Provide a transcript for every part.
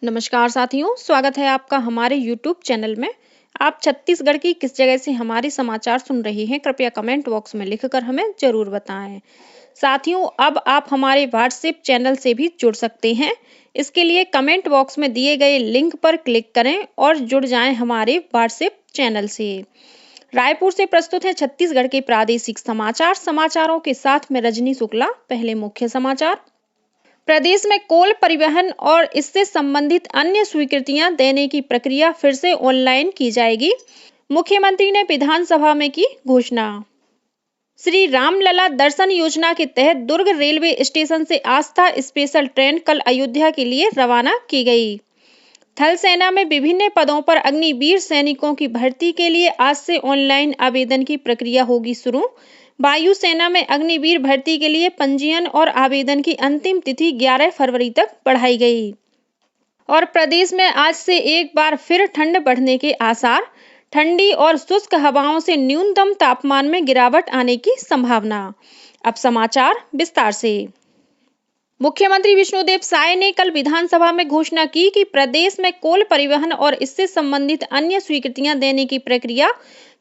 नमस्कार साथियों, स्वागत है आपका हमारे YouTube चैनल में। आप छत्तीसगढ़ की किस जगह से हमारे समाचार सुन रहे हैं, कृपया कमेंट बॉक्स में लिखकर हमें ज़रूर बताएं। साथियों, अब आप हमारे व्हाट्सएप चैनल से भी जुड़ सकते हैं। इसके लिए कमेंट बॉक्स में दिए गए लिंक पर क्लिक करें और जुड़ जाएं हमारे व्हाट्सएप चैनल से। रायपुर से प्रस्तुत है छत्तीसगढ़ के प्रादेशिक समाचार। समाचारों के साथ मैं रजनी शुक्ला। पहले मुख्य समाचार। प्रदेश में कोल परिवहन और इससे संबंधित अन्य स्वीकृतियां देने की प्रक्रिया फिर से ऑनलाइन की जाएगी। मुख्यमंत्री ने विधानसभा में की घोषणा। श्री रामलला दर्शन योजना के तहत दुर्ग रेलवे स्टेशन से आस्था स्पेशल ट्रेन कल अयोध्या के लिए रवाना की गई। थल सेना में विभिन्न पदों पर अग्निवीर सैनिकों की भर्ती के लिए आज से ऑनलाइन आवेदन की प्रक्रिया होगी शुरू। वायुसेना में अग्निवीर भर्ती के लिए पंजीयन और आवेदन की अंतिम तिथि 11 फरवरी तक बढ़ाई गई। और प्रदेश में आज से एक बार फिर ठंड बढ़ने के आसार। ठंडी और शुष्क हवाओं से न्यूनतम तापमान में गिरावट आने की संभावना। अब समाचार विस्तार से। मुख्यमंत्री विष्णुदेव साय ने कल विधानसभा में घोषणा की कि प्रदेश में कोल परिवहन और इससे संबंधित अन्य स्वीकृतियां देने की प्रक्रिया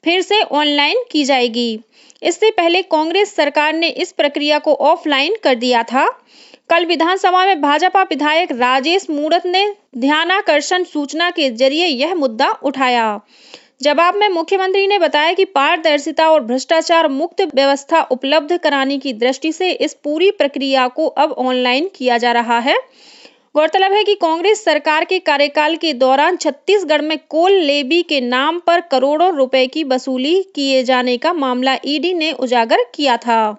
फिर से ऑनलाइन की जाएगी। इससे पहले कांग्रेस सरकार ने इस प्रक्रिया को ऑफलाइन कर दिया था। कल विधानसभा में भाजपा विधायक राजेश मूणत ने ध्यानाकर्षण सूचना के जरिए यह मुद्दा उठाया। जवाब में मुख्यमंत्री ने बताया कि पारदर्शिता और भ्रष्टाचार मुक्त व्यवस्था उपलब्ध कराने की दृष्टि से इस पूरी प्रक्रिया को अब ऑनलाइन किया जा रहा है। गौरतलब है कि कांग्रेस सरकार के कार्यकाल के दौरान छत्तीसगढ़ में कोल लेवी के नाम पर करोड़ों रुपए की वसूली किए जाने का मामला ईडी ने उजागर किया था।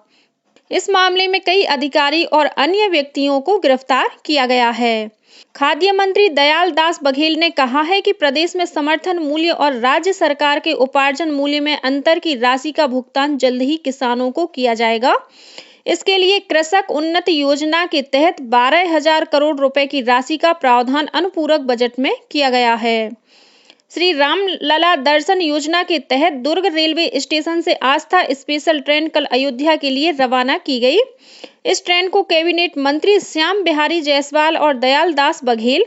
इस मामले में कई अधिकारी और अन्य व्यक्तियों को गिरफ्तार किया गया है। खाद्य मंत्री दयाल दास बघेल ने कहा है कि प्रदेश में समर्थन मूल्य और राज्य सरकार के उपार्जन मूल्य में अंतर की राशि का भुगतान जल्द ही किसानों को किया जाएगा। इसके लिए कृषक उन्नति योजना के तहत 12,000 करोड़ रुपए की राशि का प्रावधान अनुपूरक बजट में किया गया है। श्री रामलला दर्शन योजना के तहत दुर्ग रेलवे स्टेशन से आस्था स्पेशल ट्रेन कल अयोध्या के लिए रवाना की गई। इस ट्रेन को कैबिनेट मंत्री श्याम बिहारी जायसवाल और दयाल दास बघेल,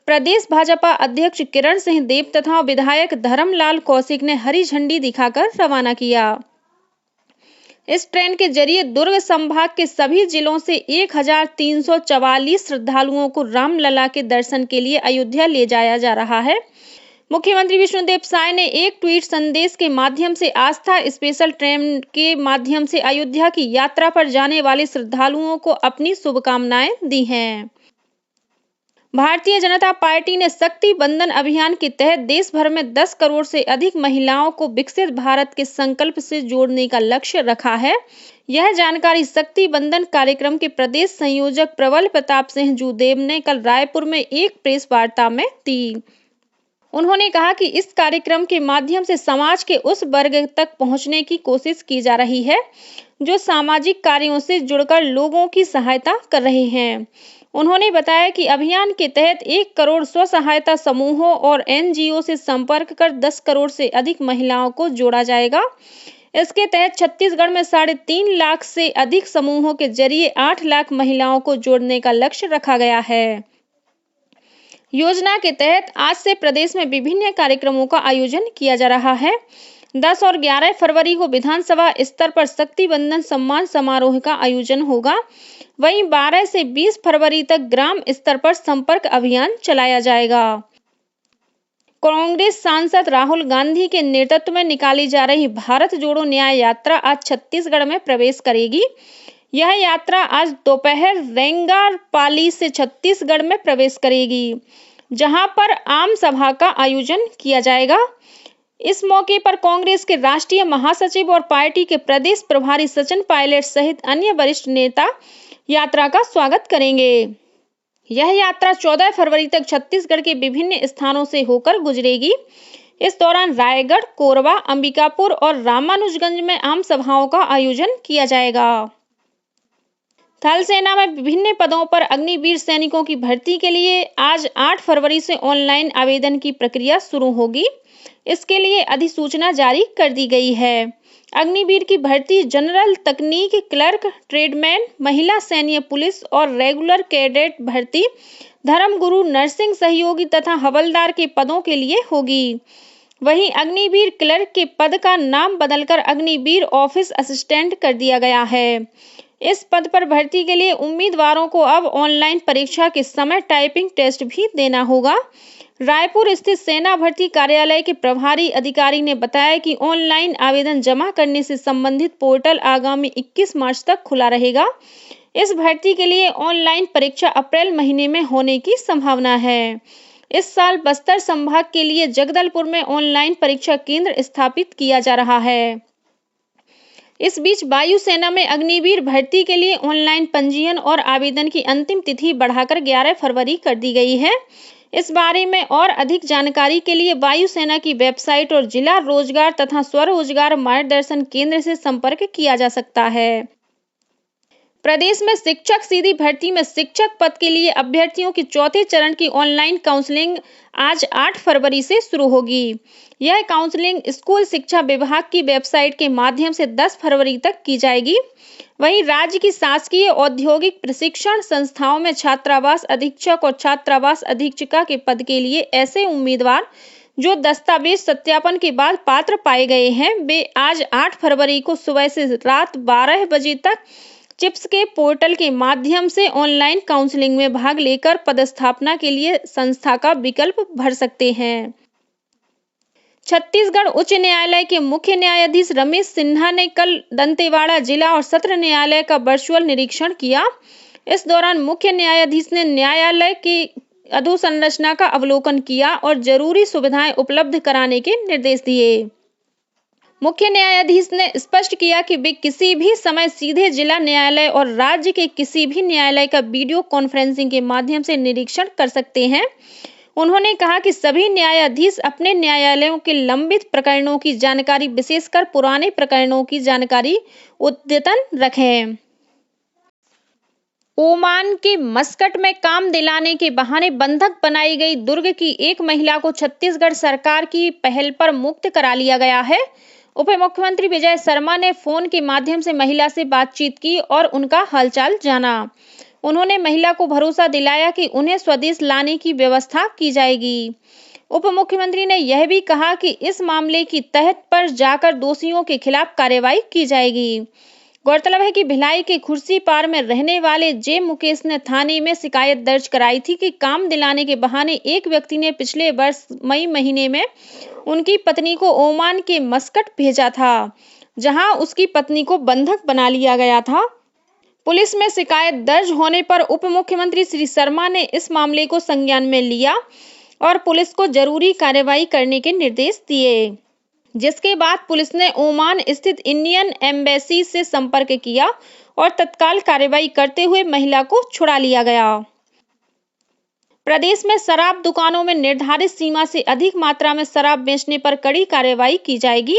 प्रदेश भाजपा अध्यक्ष किरण सिंह देव तथा विधायक धर्मलाल कौशिक ने हरी झंडी दिखाकर रवाना किया। इस ट्रेन के जरिए दुर्ग संभाग के सभी जिलों से 1,344 श्रद्धालुओं को रामलला के दर्शन के लिए अयोध्या ले जाया जा रहा है। मुख्यमंत्री विष्णुदेव साय ने एक ट्वीट संदेश के माध्यम से आस्था स्पेशल ट्रेन के माध्यम से अयोध्या की यात्रा पर जाने वाले श्रद्धालुओं को अपनी शुभकामनाएं दी हैं। भारतीय जनता पार्टी ने शक्ति बंधन अभियान के तहत देश भर में 10 करोड़ से अधिक महिलाओं को विकसित भारत के संकल्प से जोड़ने का लक्ष्य रखा है। यह जानकारी शक्ति बंधन कार्यक्रम के प्रदेश संयोजक प्रबल प्रताप सिंह जूदेव ने कल रायपुर में एक प्रेस वार्ता में दी। उन्होंने कहा कि इस कार्यक्रम के माध्यम से समाज के उस वर्ग तक पहुंचने की कोशिश की जा रही है जो सामाजिक कार्यों से जुड़कर लोगों की सहायता कर रहे हैं। उन्होंने बताया कि अभियान के तहत 1 करोड़ स्व सहायता समूहों और एनजीओ से संपर्क कर 10 करोड़ से अधिक महिलाओं को जोड़ा जाएगा। इसके तहत छत्तीसगढ़ में 3.5 लाख से अधिक समूहों के जरिए 8 लाख महिलाओं को जोड़ने का लक्ष्य रखा गया है। योजना के तहत आज से प्रदेश में विभिन्न कार्यक्रमों का आयोजन किया जा रहा है। 10 और 11 फरवरी को विधानसभा स्तर पर शक्ति बंधन सम्मान समारोह का आयोजन होगा। वहीं 12 से 20 फरवरी तक ग्राम स्तर पर संपर्क अभियान चलाया जाएगा। कांग्रेस सांसद राहुल गांधी के नेतृत्व में निकाली जा रही भारत जोड़ो न्याय यात्रा आज छत्तीसगढ़ में प्रवेश करेगी। यह यात्रा आज दोपहर रेंगारपाली से छत्तीसगढ़ में प्रवेश करेगी, जहां पर आम सभा का आयोजन किया जाएगा। इस मौके पर कांग्रेस के राष्ट्रीय महासचिव और पार्टी के प्रदेश प्रभारी सचिन पायलट सहित अन्य वरिष्ठ नेता यात्रा का स्वागत करेंगे। यह यात्रा 14 फरवरी तक छत्तीसगढ़ के विभिन्न स्थानों से होकर गुजरेगी। इस दौरान रायगढ़, कोरबा, अंबिकापुर और रामानुजगंज में आम सभाओं का आयोजन किया जाएगा। थल सेना में विभिन्न पदों पर अग्निवीर सैनिकों की भर्ती के लिए आज 8 फरवरी से ऑनलाइन आवेदन की प्रक्रिया शुरू होगी। इसके लिए अधिसूचना जारी कर दी गई है। अग्निवीर की भर्ती जनरल तकनीक, क्लर्क, ट्रेडमैन, महिला सैन्य पुलिस और रेगुलर कैडेट भर्ती, धर्मगुरु, नर्सिंग सहयोगी तथा हवलदार के पदों के लिए होगी। वहीं अग्निवीर क्लर्क के पद का नाम बदलकर अग्निवीर ऑफिस असिस्टेंट कर दिया गया है। इस पद पर भर्ती के लिए उम्मीदवारों को अब ऑनलाइन परीक्षा के समय टाइपिंग टेस्ट भी देना होगा। रायपुर स्थित सेना भर्ती कार्यालय के प्रभारी अधिकारी ने बताया कि ऑनलाइन आवेदन जमा करने से संबंधित पोर्टल आगामी 21 मार्च तक खुला रहेगा। इस भर्ती के लिए ऑनलाइन परीक्षा अप्रैल महीने में होने की संभावना है। इस साल बस्तर संभाग के लिए जगदलपुर में ऑनलाइन परीक्षा केंद्र स्थापित किया जा रहा है। इस बीच वायुसेना में अग्निवीर भर्ती के लिए ऑनलाइन पंजीयन और आवेदन की अंतिम तिथि बढ़ाकर 11 फरवरी कर दी गई है। इस बारे में और अधिक जानकारी के लिए वायुसेना की वेबसाइट और जिला रोजगार तथा स्वरोजगार मार्गदर्शन केंद्र से संपर्क किया जा सकता है। प्रदेश में शिक्षक सीधी भर्ती में शिक्षक पद के लिए अभ्यर्थियों की चौथे चरण की ऑनलाइन काउंसलिंग आज 8 फरवरी से शुरू होगी। यह काउंसलिंग स्कूल शिक्षा विभाग की वेबसाइट के माध्यम से 10 फरवरी तक की जाएगी। वहीं राज्य की शासकीय औद्योगिक प्रशिक्षण संस्थाओं में छात्रावास अधीक्षक और छात्रावास अधीक्षिका के पद के लिए ऐसे उम्मीदवार जो दस्तावेज सत्यापन के बाद पात्र पाए गए हैं, वे आज 8 फरवरी को सुबह से रात 12 बजे तक चिप्स के पोर्टल के माध्यम से ऑनलाइन काउंसलिंग में भाग लेकर पदस्थापना के लिए संस्था का विकल्प भर सकते हैं। छत्तीसगढ़ उच्च न्यायालय के मुख्य न्यायाधीश रमेश सिन्हा ने कल दंतेवाड़ा जिला और सत्र न्यायालय का वर्चुअल निरीक्षण किया। इस दौरान मुख्य न्यायाधीश ने न्यायालय की अधोसंरचना का अवलोकन किया और जरूरी सुविधाएं उपलब्ध कराने के निर्देश दिए। मुख्य न्यायाधीश ने स्पष्ट किया कि वे किसी भी समय सीधे जिला न्यायालय और राज्य के किसी भी न्यायालय का वीडियो कॉन्फ्रेंसिंग के माध्यम से निरीक्षण कर सकते हैं। उन्होंने कहा कि सभी न्यायाधीश अपने न्यायालयों के लंबित प्रकरणों की जानकारी, विशेषकर पुराने प्रकरणों की जानकारी अद्यतन रखें। ओमान के मस्कट में काम दिलाने के बहाने बंधक बनाई गई दुर्ग की एक महिला को छत्तीसगढ़ सरकार की पहल पर मुक्त करा लिया गया है। उप मुख्यमंत्री विजय शर्मा ने फोन के माध्यम से महिला से बातचीत की और उनका हालचाल जाना। उन्होंने महिला को भरोसा दिलाया कि उन्हें स्वदेश लाने की व्यवस्था की जाएगी। उप मुख्यमंत्री ने यह भी कहा कि इस मामले की तह पर जाकर दोषियों के खिलाफ कार्रवाई की जाएगी। गौरतलब है कि भिलाई के खुर्सीपार में रहने वाले जे मुकेश ने थाने में शिकायत दर्ज कराई थी कि काम दिलाने के बहाने एक व्यक्ति ने पिछले वर्ष मई महीने में उनकी पत्नी को ओमान के मस्कट भेजा था, जहां उसकी पत्नी को बंधक बना लिया गया था। पुलिस में शिकायत दर्ज होने पर उप मुख्यमंत्री श्री शर्मा ने इस मामले को संज्ञान में लिया और पुलिस को जरूरी कार्रवाई करने के निर्देश दिए, जिसके बाद पुलिस ने ओमान स्थित इंडियन एम्बेसी से संपर्क किया और तत्काल कार्रवाई करते हुए महिला को छुड़ा लिया गया। प्रदेश में शराब दुकानों में निर्धारित सीमा से अधिक मात्रा में शराब बेचने पर कड़ी कार्रवाई की जाएगी।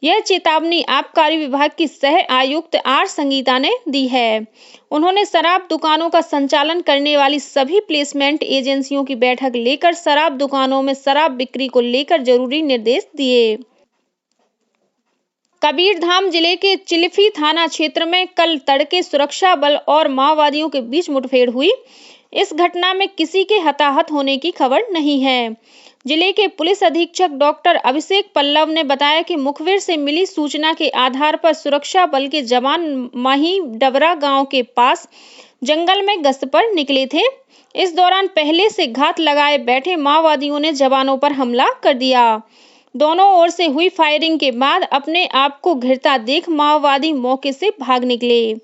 यह चेतावनी आबकारी विभाग की सह आयुक्त आर संगीता ने दी है। उन्होंने शराब दुकानों का संचालन करने वाली सभी प्लेसमेंट एजेंसियों की बैठक लेकर शराब दुकानों में शराब बिक्री को लेकर जरूरी निर्देश दिए। कबीरधाम जिले के चिल्फी थाना क्षेत्र में कल तड़के सुरक्षा बल और माओवादियों के बीच मुठभेड़ हुई। इस घटना में किसी के हताहत होने की खबर नहीं है। जिले के पुलिस अधीक्षक डॉक्टर अभिषेक पल्लव ने बताया कि मुखबिर से मिली सूचना के आधार पर सुरक्षा बल के जवान माही डबरा गांव के पास जंगल में गश्त पर निकले थे। इस दौरान पहले से घात लगाए बैठे माओवादियों ने जवानों पर हमला कर दिया। दोनों ओर से हुई फायरिंग के बाद अपने आप को घिरता देख माओवादी मौके से भाग निकले।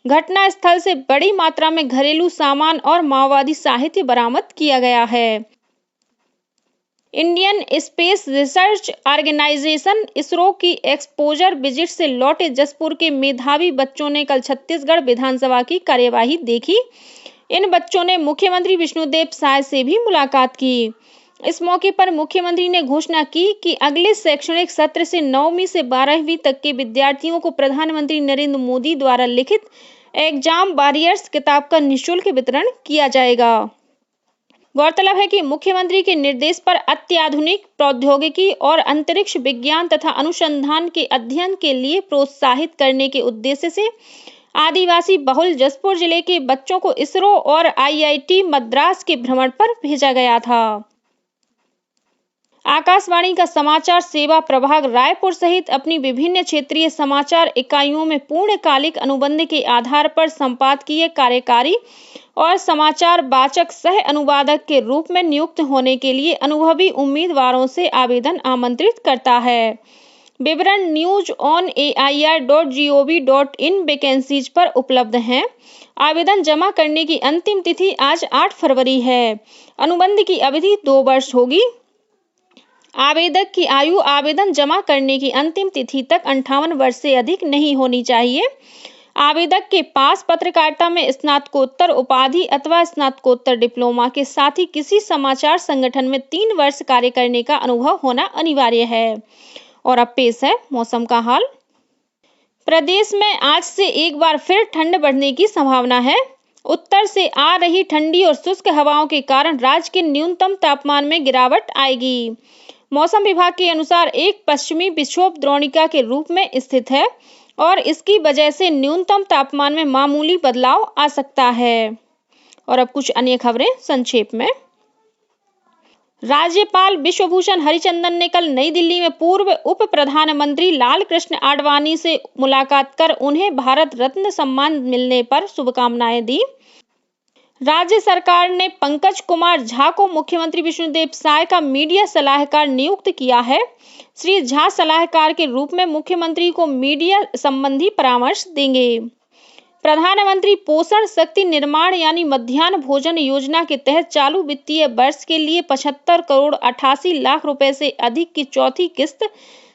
घटना स्थल से बड़ी मात्रा में घरेलू सामान और माओवादी साहित्य बरामद किया गया है। Indian space research organisation ISRO की एक्सपोजर विजिट से लौटे जसपुर के मेधावी बच्चों ने कल छत्तीसगढ़ विधानसभा की कार्यवाही देखी। इन बच्चों ने मुख्यमंत्री विष्णुदेव साय से भी मुलाकात की। इस मौके पर मुख्यमंत्री ने घोषणा की कि अगले शैक्षणिक सत्र से 9वीं से 12वीं तक के विद्यार्थियों को प्रधानमंत्री नरेंद्र मोदी द्वारा लिखित एग्जाम वॉरियर्स किताब का निःशुल्क वितरण किया जाएगा। गौरतलब है कि मुख्यमंत्री के निर्देश पर अत्याधुनिक प्रौद्योगिकी और अंतरिक्ष विज्ञान तथा अनुसंधान के अध्ययन के लिए प्रोत्साहित करने के उद्देश्य से आदिवासी बहुल जशपुर जिले के बच्चों को इसरो और आईआईटी मद्रास के भ्रमण पर भेजा गया था। आकाशवाणी का समाचार सेवा प्रभाग रायपुर सहित अपनी विभिन्न क्षेत्रीय समाचार इकाइयों में पूर्णकालिक अनुबंध के आधार पर संपादकीय कार्यकारी और समाचार वाचक सह अनुवादक के रूप में नियुक्त होने के लिए अनुभवी उम्मीदवारों से आवेदन आमंत्रित करता है। विवरण news.on.air.gov.in वैकेंसीज पर उपलब्ध हैं। आवेदन जमा करने की अंतिम तिथि आज 8 फरवरी है। अनुबंध की अवधि 2 वर्ष होगी। आवेदक की आयु आवेदन जमा करने की अंतिम तिथि तक 58 वर्ष से अधिक नहीं होनी चाहिए। आवेदक के पास पत्रकारिता में स्नातकोत्तर उपाधि अथवा स्नातकोत्तर डिप्लोमा के साथ ही किसी समाचार संगठन में 3 वर्ष कार्य करने का अनुभव होना अनिवार्य है। और अब पेश है मौसम का हाल। प्रदेश में आज से एक बार फिर ठंड बढ़ने की संभावना है। उत्तर से आ रही ठंडी और शुष्क हवाओं के कारण राज्य के न्यूनतम तापमान में गिरावट आएगी। मौसम विभाग के अनुसार एक पश्चिमी विक्षोभ द्रोणिका के रूप में स्थित है और इसकी वजह से न्यूनतम तापमान में मामूली बदलाव आ सकता है। और अब कुछ अन्य खबरें संक्षेप में। राज्यपाल विश्वभूषण हरिचंदन ने कल नई दिल्ली में पूर्व उप प्रधानमंत्री लालकृष्ण आडवाणी से मुलाकात कर उन्हें भारत रत्न सम्मान मिलने पर शुभकामनाएं दी। राज्य सरकार ने पंकज कुमार झा को मुख्यमंत्री विष्णुदेव साय का मीडिया सलाहकार नियुक्त किया है। श्री झा सलाहकार के रूप में मुख्यमंत्री को मीडिया संबंधी परामर्श देंगे। प्रधानमंत्री पोषण शक्ति निर्माण यानी मध्याह्न भोजन योजना के तहत चालू वित्तीय वर्ष के लिए 75 करोड़ 88 लाख रुपए से अधिक की चौथी किस्त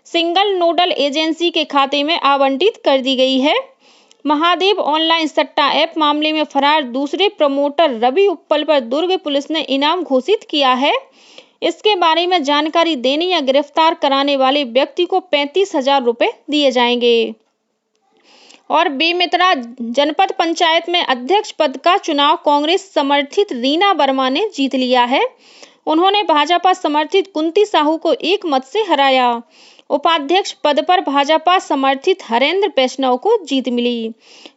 सिंगल नोडल एजेंसी के खाते में आवंटित कर दी गई है। महादेव ऑनलाइन सट्टा ऐप मामले में फरार दूसरे प्रमोटर रवि उप्पल पर दुर्ग पुलिस ने इनाम घोषित किया है। इसके बारे में जानकारी देने या गिरफ्तार कराने वाले व्यक्ति को 35,000 रुपए दिए जाएंगे। और बेमेतरा जनपद पंचायत में अध्यक्ष पद का चुनाव कांग्रेस समर्थित रीना वर्मा ने जीत लिया है। उन्होंने भाजपा समर्थित कुंती साहू को 1 मत से हराया। उपाध्यक्ष पद पर भाजपा समर्थित हरेंद्र वैष्णव को जीत मिली।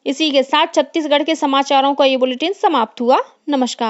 इसी के साथ छत्तीसगढ़ के समाचारों का ये बुलेटिन समाप्त हुआ। नमस्कार।